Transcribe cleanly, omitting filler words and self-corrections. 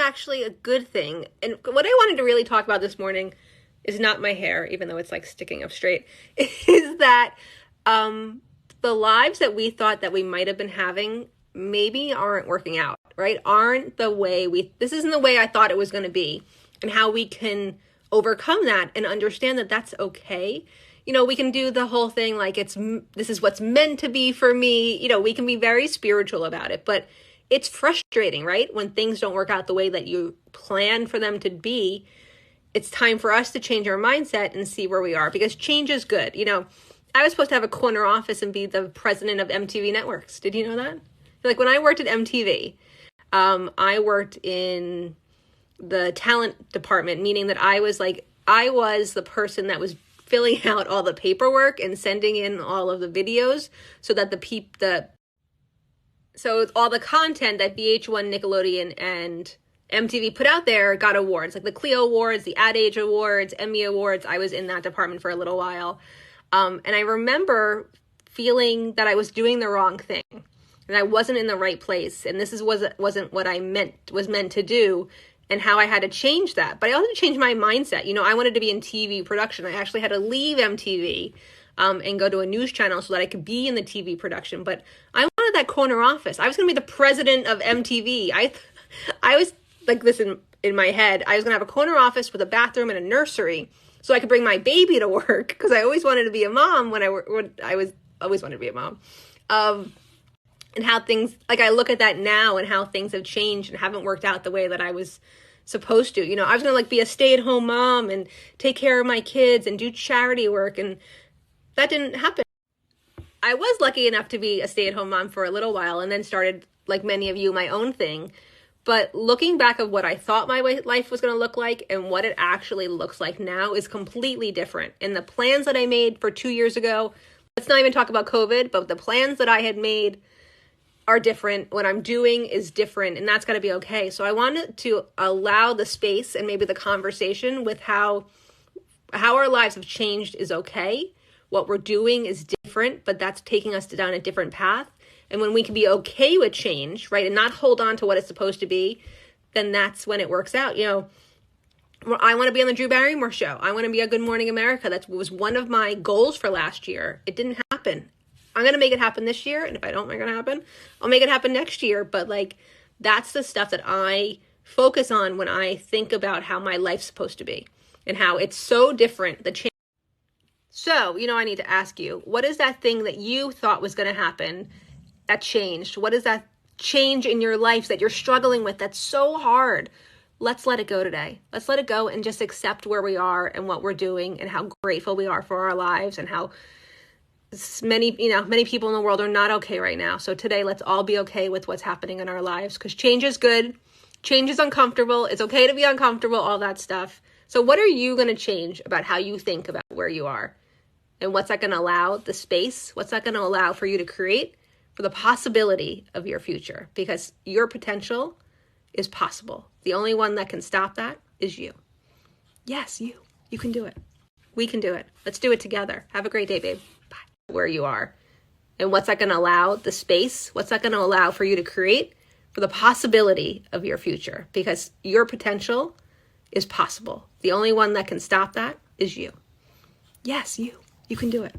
actually a good thing. And what I wanted to really talk about this morning is not my hair, even though it's like sticking up straight, is that the lives that we thought that we might have been having maybe aren't working out, right? Aren't the way this isn't the way I thought it was going to be, and how we can overcome that and understand that that's okay. We can do the whole thing like this is what's meant to be for me. We can be very spiritual about it, but it's frustrating, right? When things don't work out the way that you plan for them to be. It's time for us to change our mindset and see where we are, because change is good. I was supposed to have a corner office and be the president of MTV Networks. Did you know that? Like when I worked at MTV, I worked in the talent department, meaning that I was the person that was filling out all the paperwork and sending in all of the videos so that so all the content that VH1, Nickelodeon, and MTV put out there got awards, like the Clio Awards, the Ad Age Awards, Emmy Awards. I was in that department for a little while. And I remember feeling that I was doing the wrong thing and I wasn't in the right place. And this wasn't what I was meant to do, and how I had to change that. But I also changed my mindset. I wanted to be in TV production. I actually had to leave MTV and go to a news channel so that I could be in the TV production. But I wanted that corner office. I was going to be the president of MTV. I was like this in my head. I was going to have a corner office with a bathroom and a nursery so I could bring my baby to work, because I always wanted to be a mom when I always wanted to be a mom. And how things, like I look at that now and how things have changed and haven't worked out the way that I was supposed to. I was going to be a stay-at-home mom and take care of my kids and do charity work, and that didn't happen. I was lucky enough to be a stay-at-home mom for a little while and then started, like many of you, my own thing. But looking back of what I thought my life was going to look like and what it actually looks like now is completely different. And the plans that I made for 2 years ago, let's not even talk about COVID, but the plans that I had made are different. What I'm doing is different, and that's got to be okay. So I wanted to allow the space and maybe the conversation with how our lives have changed is okay. What we're doing is different, but that's taking us down a different path. And when we can be okay with change, right, and not hold on to what it's supposed to be, then that's when it works out. I want to be on the Drew Barrymore show. I want to be on Good Morning America. That was one of my goals for last year. It didn't happen. I'm going to make it happen this year. And if I don't make it happen, I'll make it happen next year. But that's the stuff that I focus on when I think about how my life's supposed to be and how it's so different. So, I need to ask you, what is that thing that you thought was going to happen that changed? What is that change in your life that you're struggling with that's so hard? Let's let it go today. Let's let it go and just accept where we are and what we're doing and how grateful we are for our lives and how many people in the world are not okay right now. So today, let's all be okay with what's happening in our lives, because change is good. Change is uncomfortable. It's okay to be uncomfortable, all that stuff. So what are you going to change about how you think about where you are? And what's that going to allow the space? What's that going to allow for you to create for the possibility of your future? Because your potential is possible. The only one that can stop that is you. Yes, you. You can do it. We can do it. Let's do it together. Have a great day, babe. Bye. Where you are. And what's that going to allow the space? What's that going to allow for you to create for the possibility of your future? Because your potential is possible. The only one that can stop that is you. Yes, you. You can do it.